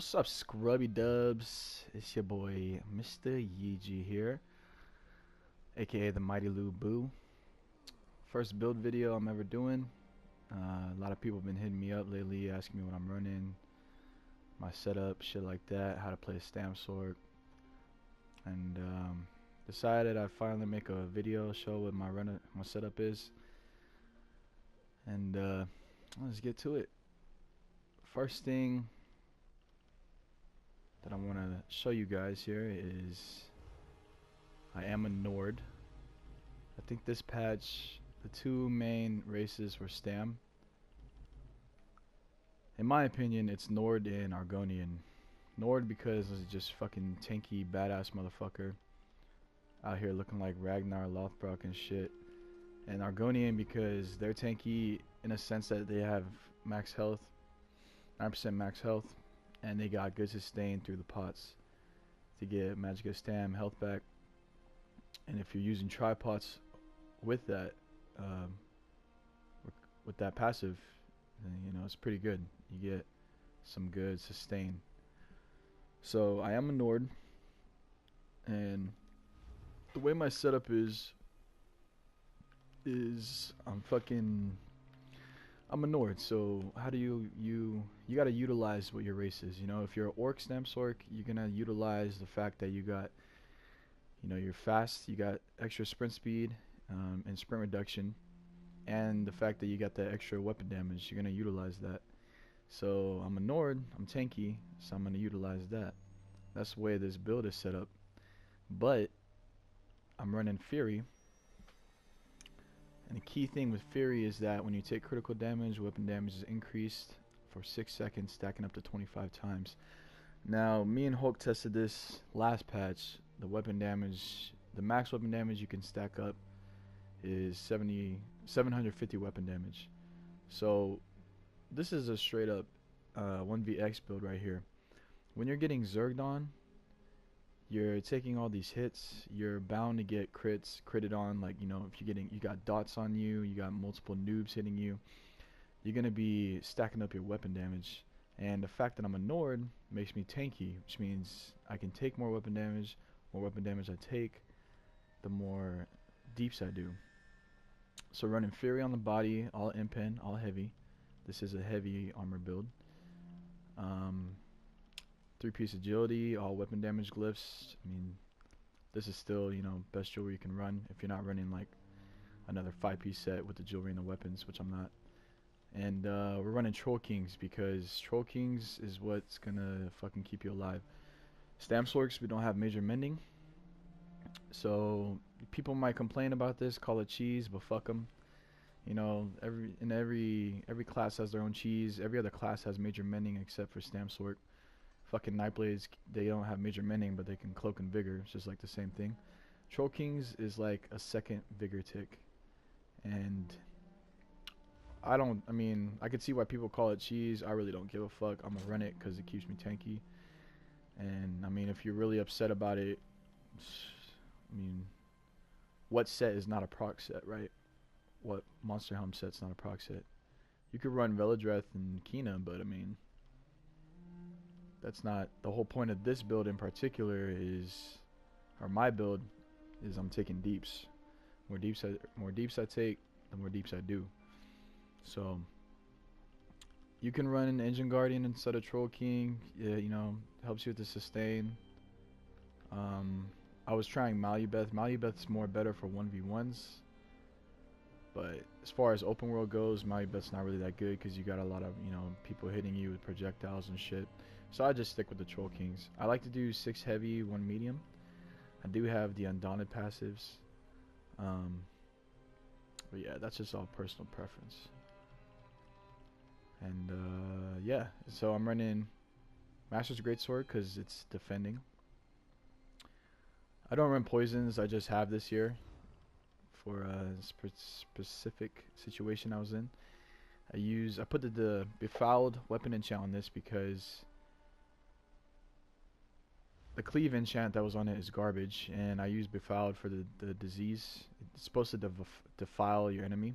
What's up, scrubby dubs? It's your boy, Mr. Yeegy here, aka the Mighty Lou Boo. First build video I'm ever doing. A lot of people have been hitting me up lately, asking me what I'm running, my setup, shit like that, how to play Stam Sorc, and decided I'd finally make a video show what my setup is, and let's get to it. First thing that I want to show you guys here is I am a Nord. I think this patch, the two main races were Stam. In my opinion, it's Nord and Argonian. Nord because it's just fucking tanky, badass motherfucker out here looking like Ragnar Lothbrok and shit. And Argonian because they're tanky in a sense that they have max health, 9% max health, and they got good sustain through the pots to get Magica Stam health back. And if you're using tripods with that passive, then, you know, it's pretty good. You get some good sustain. So I am a Nord, and the way my setup is I'm a Nord. So how do you gotta utilize what your race is. You know, if you're an Orc Stam Sorc, you're gonna utilize the fact that you got, you know, you're fast, you got extra sprint speed and sprint reduction, and the fact that you got that extra weapon damage. You're gonna utilize that. So I'm a Nord, I'm tanky, so I'm gonna utilize that. That's the way this build is set up. But I'm running Fury, and the key thing with Fury is that when you take critical damage, weapon damage is increased for 6 seconds, stacking up to 25 times. Now, me and Hulk tested this last patch. The weapon damage, the max weapon damage you can stack up is 750 weapon damage. So this is a straight up 1vx build right here. When you're getting zerged on, you're taking all these hits, you're bound to get critted on. Like, you know, if you got dots on you, you got multiple noobs hitting you, you're gonna be stacking up your weapon damage. And the fact that I'm a Nord makes me tanky, which means I can take more weapon damage. More weapon damage I take, the more deeps I do. So running Fury on the body, all impen, all heavy. This is a heavy armor build. 3-piece agility, all weapon damage glyphs. I mean, this is still, you know, best jewelry you can run if you're not running like another 5-piece set with the jewelry and the weapons, which I'm not. And we're running Troll Kings because Troll Kings is what's gonna fucking keep you alive. Stam Sorcs, we don't have major mending, so people might complain about this, call it cheese, but fuck them. You know, every class has their own cheese. Every other class has major mending except for Stam Sorc. Fucking Nightblades, they don't have major mending, but they can cloak and vigor. It's just like the same thing. Troll Kings is like a second vigor tick, and I mean, I could see why people call it cheese. I really don't give a fuck. I'm gonna run it because it keeps me tanky. And I mean, if you're really upset about it, I mean, what set is not a proc set, right? What Monster Helm set's not a proc set? You could run Veladreth and Kina, but I mean, that's not the whole point of this build in particular. Is, or my build is, I'm taking deeps. More deeps I take, the more deeps I do. So you can run an Engine Guardian instead of Troll King. Yeah, you know, helps you with the sustain. I was trying Malubeth. Malubeth's more better for 1v1s. But as far as open world goes, Malubeth's not really that good because you got a lot of, you know, people hitting you with projectiles and shit. So I just stick with the Troll Kings. I like to do 6 heavy, 1 medium. I do have the Undaunted passives. But yeah, that's just all personal preference. And yeah, so I'm running Master's Greatsword because it's defending. I don't run poisons, I just have this here for a specific situation I was in. I put the befouled weapon enchant on this because the cleave enchant that was on it is garbage, and I use befouled for the disease. It's supposed to defile your enemy.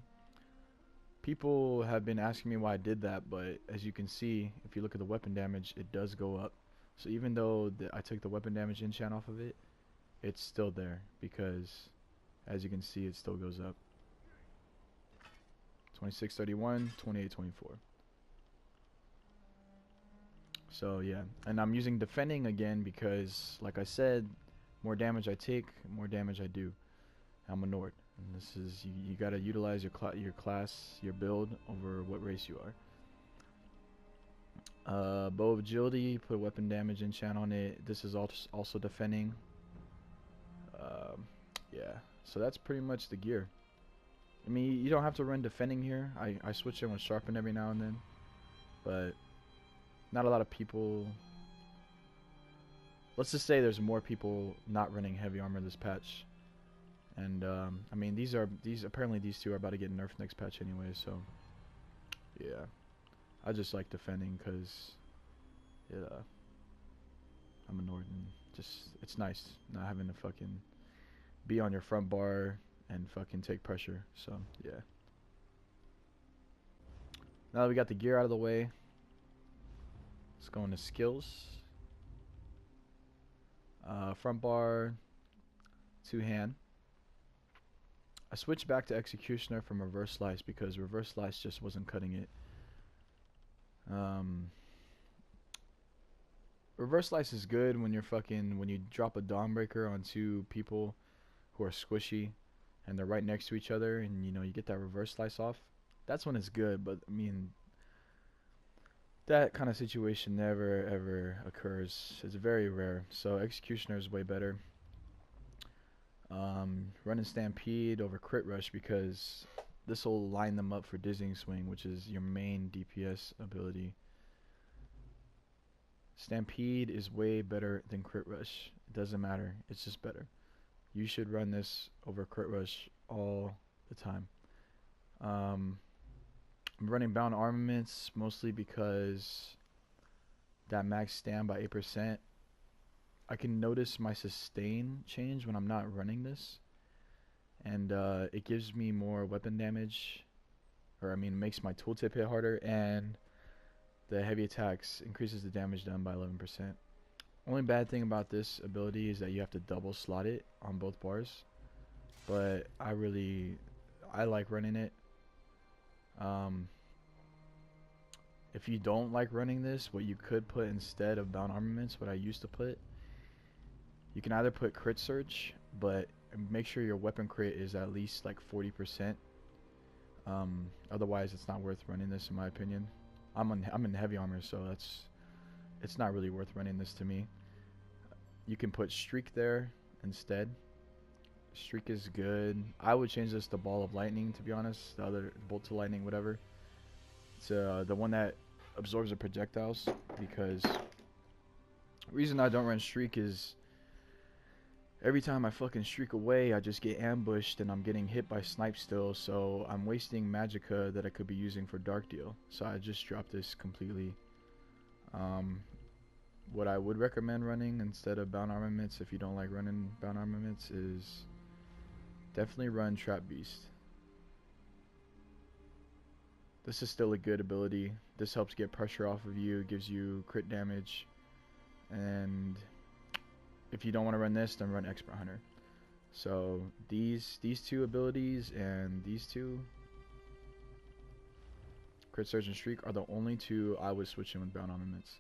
People have been asking me why I did that, but as you can see, if you look at the weapon damage, it does go up. So even though I took the weapon damage enchant off of it, it's still there because, as you can see, it still goes up. 2631, 2824. So yeah, and I'm using defending again because, like I said, more damage I take, more damage I do. I'm a Nord, and this is you gotta utilize your class, your build over what race you are. Bow of agility, put weapon damage enchant on it. This is also defending. Yeah, so that's pretty much the gear. I mean, you don't have to run defending here. I switch in with sharpen every now and then, but not a lot of people. Let's just say there's more people not running heavy armor this patch, and I mean apparently these two are about to get nerfed next patch anyway. So yeah, I just like defending because I'm a Norton. Just it's nice not having to fucking be on your front bar and fucking take pressure. So yeah. Now that we got the gear out of the way, let's go into skills. Front bar, two hand. I switched back to executioner from reverse slice because reverse slice just wasn't cutting it. Reverse slice is good when when you drop a Dawnbreaker on two people who are squishy and they're right next to each other, and you get that reverse slice off. That's when it's good, but I mean that kind of situation never ever occurs. It's very rare. So executioner is way better. Running stampede over crit rush because this will line them up for dizzying swing, which is your main DPS ability. Stampede is way better than crit rush. It doesn't matter. It's just better. You should run this over crit rush all the time. I'm running bound armaments mostly because that max stand by 8%. I can notice my sustain change when I'm not running this, and it gives me more weapon damage, or I mean makes my tooltip hit harder, and the heavy attacks increases the damage done by 11%. Only bad thing about this ability is that you have to double slot it on both bars, but I like running it. If you don't like running this, what you could put instead of bound armaments, what I used to put, you can either put crit surge, but make sure your weapon crit is at least like 40%. Otherwise, it's not worth running this in my opinion. I'm in heavy armor, so it's not really worth running this to me. You can put streak there instead. Streak is good. I would change this to ball of lightning, to be honest. The other bolt to lightning, whatever. It's the one that absorbs the projectiles, because the reason I don't run streak is every time I fucking streak away, I just get ambushed and I'm getting hit by snipe still, so I'm wasting magicka that I could be using for dark deal. So I just dropped this completely. What I would recommend running instead of bound armaments, if you don't like running bound armaments, is definitely run Trap Beast. This is still a good ability. This helps get pressure off of you, gives you crit damage, and if you don't want to run this, then run Expert Hunter. So these two abilities and these two, Crit Surge and Streak, are the only two I would switch in with bound armaments.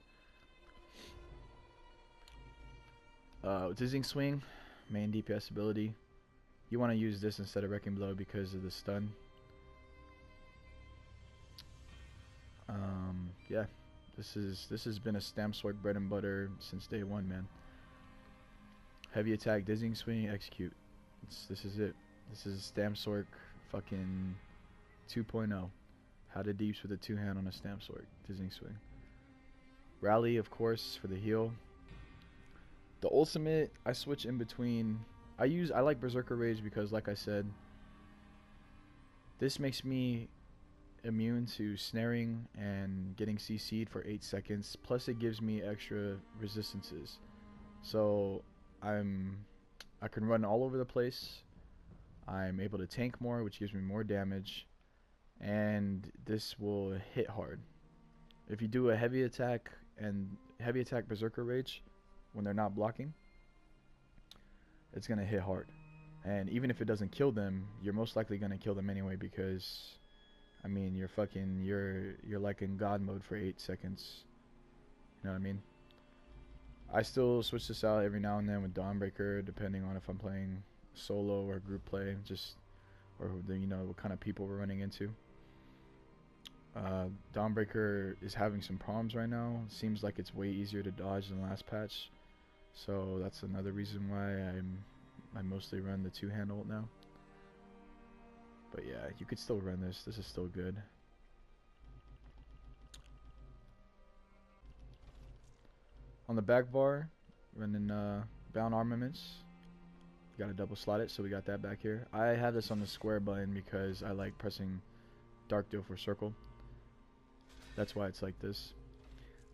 Dizzying Swing, main DPS ability. You want to use this instead of Wrecking Blow because of the stun. Yeah, this has been a Stam Sorc bread and butter since day one, man. Heavy attack, dizzying swing, execute. This is it. This is Stam Sorc fucking 2.0. How to deeps with a two-hand on a Stam Sorc, dizzying swing. Rally, of course, for the heal. The ultimate, I switch in between. I like Berserker Rage because, like I said, this makes me immune to snaring and getting CC'd for 8 seconds. Plus, it gives me extra resistances. So I can run all over the place. I'm able to tank more, which gives me more damage, and this will hit hard. If you do a heavy attack and heavy attack berserker rage when they're not blocking, it's gonna hit hard. And even if it doesn't kill them, you're most likely gonna kill them anyway, because I mean you're like in god mode for 8 seconds. You know what I mean? I still switch this out every now and then with Dawnbreaker, depending on if I'm playing solo or group play, or you know what kind of people we're running into. Dawnbreaker is having some problems right now. Seems like it's way easier to dodge than last patch, so that's another reason why I mostly run the two-handle now. But yeah, you could still run this. This is still good. On the back bar, running bound armaments. Got to double slot it, so we got that back here. I have this on the square button because I like pressing dark deal for circle. That's why it's like this.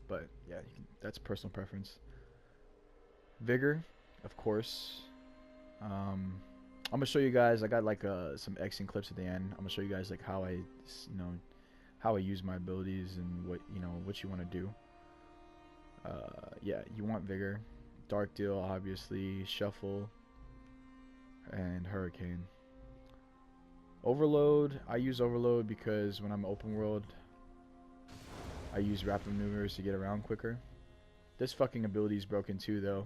But yeah, that's personal preference. Vigor, of course. I'm gonna show you guys. I got like some Xing clips at the end. I'm gonna show you guys like how I use my abilities and what you want to do. Yeah, you want Vigor, Dark Deal, obviously, Shuffle, and Hurricane. Overload, I use Overload because when I'm open world, I use rapid maneuvers to get around quicker. This fucking ability is broken too, though.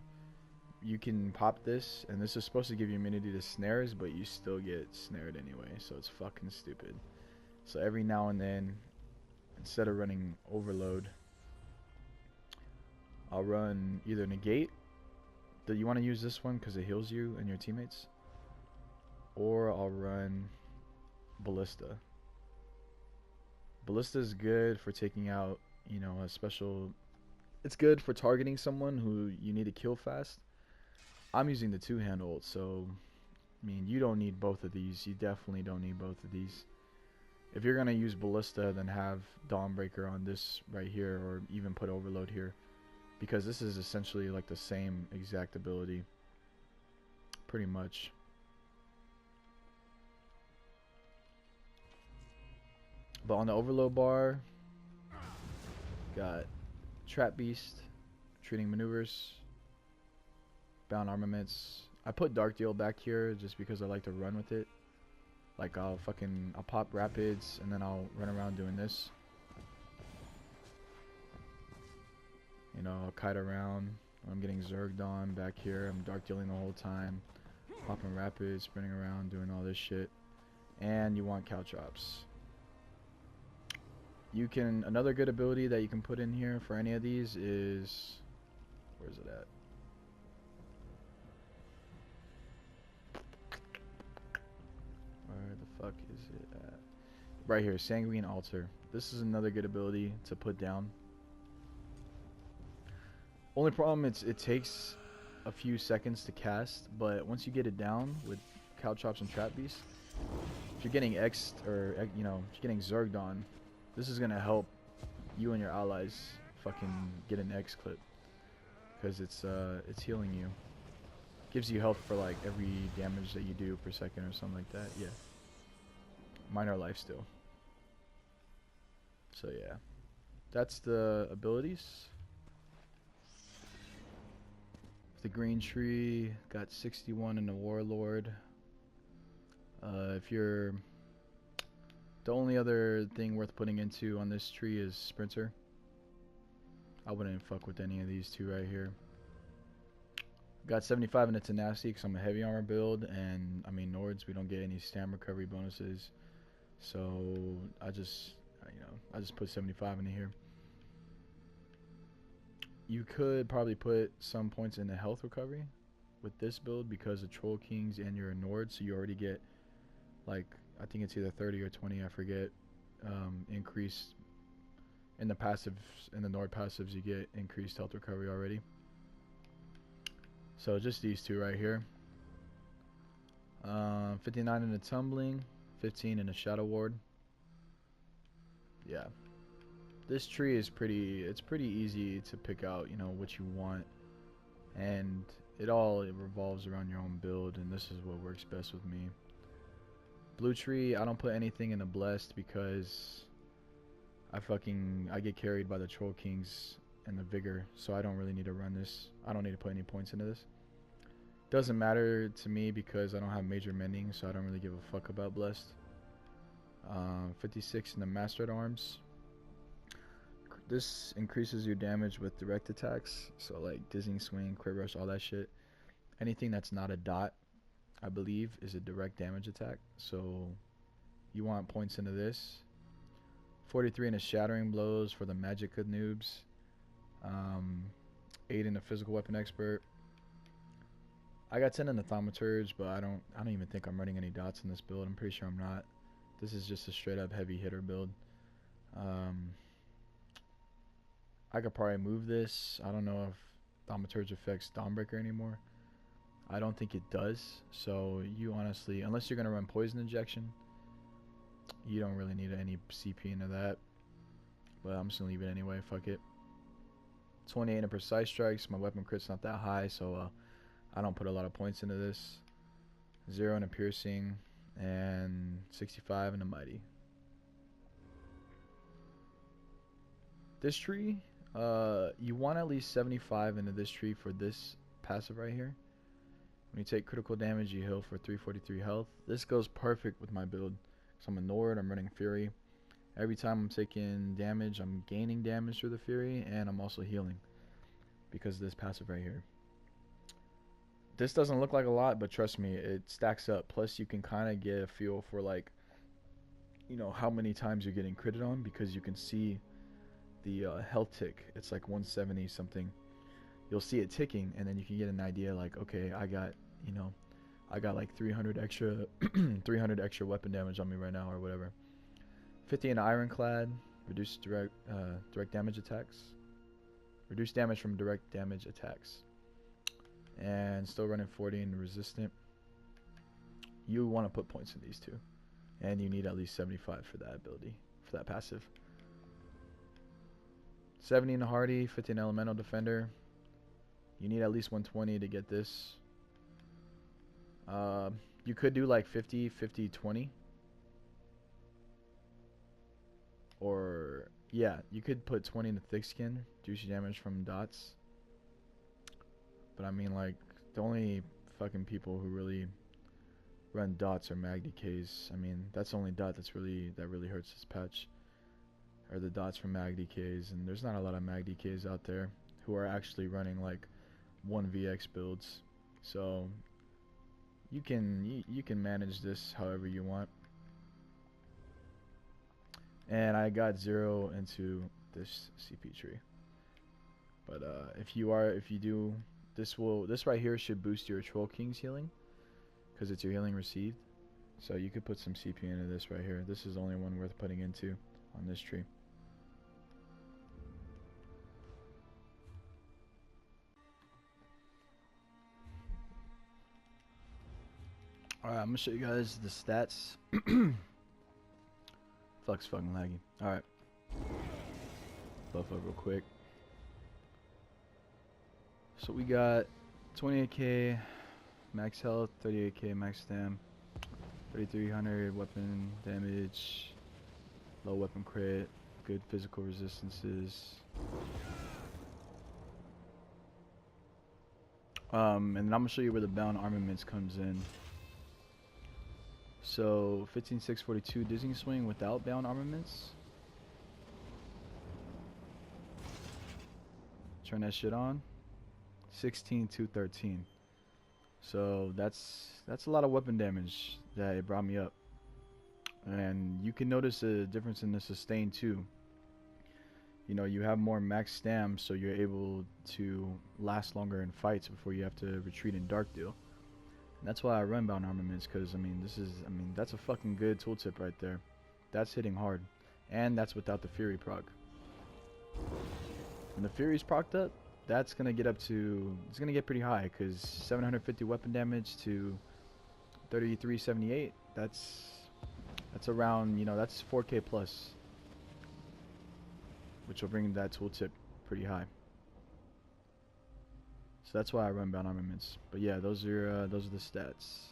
You can pop this, and this is supposed to give you immunity to snares, but you still get snared anyway, so it's fucking stupid. So every now and then, instead of running Overload, I'll run either Negate. Do you want to use this one because it heals you and your teammates? Or I'll run Ballista. Ballista is good for taking out, a special... It's good for targeting someone who you need to kill fast. I'm using the two-handle, so... I mean, you don't need both of these. You definitely don't need both of these. If you're going to use Ballista, then have Dawnbreaker on this right here, or even put Overload here. Because this is essentially like the same exact ability. Pretty much. But on the Overload bar, got Trap Beast, Treating Maneuvers, Bound Armaments. I put Dark Deal back here just because I like to run with it. Like I'll pop Rapids and then I'll run around doing this. I'll kite around. I'm getting Zerged on back here. I'm Dark Dealing the whole time. Popping Rapids, sprinting around, doing all this shit. And you want Caltrops. Another good ability that you can put in here for any of these is... Where's it at? Where the fuck is it at? Right here, Sanguine Altar. This is another good ability to put down. Only problem, it takes a few seconds to cast, but once you get it down with Caltrops and Trap Beast, if you're getting X'd or if you're getting Zerged on, this is gonna help you and your allies fucking get an X clip, because it's healing you. Gives you health for like every damage that you do per second or something like that. Yeah. Minor lifesteal. So yeah, that's the abilities. The green tree got 61 in the Warlord. The only other thing worth putting into on this tree is Sprinter. I wouldn't fuck with any of these two right here. Got 75 in the Tenacity because I'm a heavy armor build, and I mean Nords, we don't get any Stam recovery bonuses, so I just put 75 in here. You could probably put some points in the health recovery with this build because of Troll Kings and you're a Nord, so you already get like, I think it's either 30 or 20, I forget, increased in the passives. In the Nord passives, you get increased health recovery already. So just these two right here. 59 in the Tumbling, 15 in the Shadow Ward. Yeah. This tree is pretty easy to pick out, what you want. And it revolves around your own build, and this is what works best with me. Blue tree, I don't put anything in the blessed because I get carried by the troll kings and the vigor, so I don't really need to run this. I don't need to put any points into this. Doesn't matter to me because I don't have major mending, so I don't really give a fuck about blessed. 56 in the mastered arms. This increases your damage with direct attacks, so like dizzying swing, crit rush, all that shit. Anything that's not a dot, I believe, is a direct damage attack, so you want points into this. 43 in the shattering blows for the magic noobs. 8 in the physical weapon expert. I got 10 in the thaumaturge, but I don't even think I'm running any dots in this build. I'm pretty sure I'm not. This is just a straight up heavy hitter build. I could probably move this. I don't know if thaumaturge affects Dawnbreaker anymore. I don't think it does. So you honestly, unless you're gonna run poison injection, you don't really need any CP into that. But I'm just gonna leave it anyway. Fuck it. 28 in precise strikes. My weapon crit's not that high, so I don't put a lot of points into this. 0 in a piercing and 65 in a mighty. This tree, you want at least 75 into this tree for this passive right here. When you take critical damage, you heal for 343 health. This goes perfect with my build. So I'm a Nord, I'm running Fury. Every time I'm taking damage, I'm gaining damage through the Fury, and I'm also healing because of this passive right here. This doesn't look like a lot, but trust me, it stacks up. Plus, you can kind of get a feel for, like, you know, how many times you're getting critted on, because you can see the health tick. It's like 170 something. You'll see it ticking, and then you can get an idea, like, okay, I got like 300 extra 300 extra weapon damage on me right now, or whatever. 50 in ironclad, reduce direct damage attacks. Reduce damage from direct damage attacks. And still running 40 in resistant. You want to put points in these two, and you need at least 75 for that ability, for that passive. 70 in the hardy, 50 in elemental defender. You need at least 120 to get this. You could do like 50, 50, 20. Or, yeah, you could put 20 in the thick skin, juicy damage from dots. But I mean, like, the only fucking people who really run dots are mag DKs. I mean, that's the only dot that really hurts this patch, are the dots from mag DKs, and there's not a lot of mag DKs out there who are actually running like 1vx builds. So you can manage this however you want. And I got 0 into this CP tree. But if you do, this right here should boost your Troll King's healing, because it's your healing received. So you could put some CP into this right here. This is the only one worth putting into on this tree. Alright, I'm gonna show you guys the stats. Fuck's fucking laggy. Alright. Buff up real quick. So we got 28k max health, 38k max stam, 3300 weapon damage, low weapon crit, good physical resistances. And then I'm gonna show you where the bound armaments comes in. So 15642 dizzying swing without bound armaments. Turn that shit on. 16213. So that's a lot of weapon damage that it brought me up. And you can notice a difference in the sustain too. You know, you have more max stam, so you're able to last longer in fights before you have to retreat in dark deal. And that's why I run bound armaments, because I mean that's a fucking good tooltip right there. That's hitting hard, and that's without the Fury proc. When the Fury's procced up, that's gonna get up to, it's gonna get pretty high, because 750 weapon damage to 3378. That's around, you know, that's 4k plus, which will bring that tooltip pretty high. So that's why I run bound armaments. But yeah, those are the stats.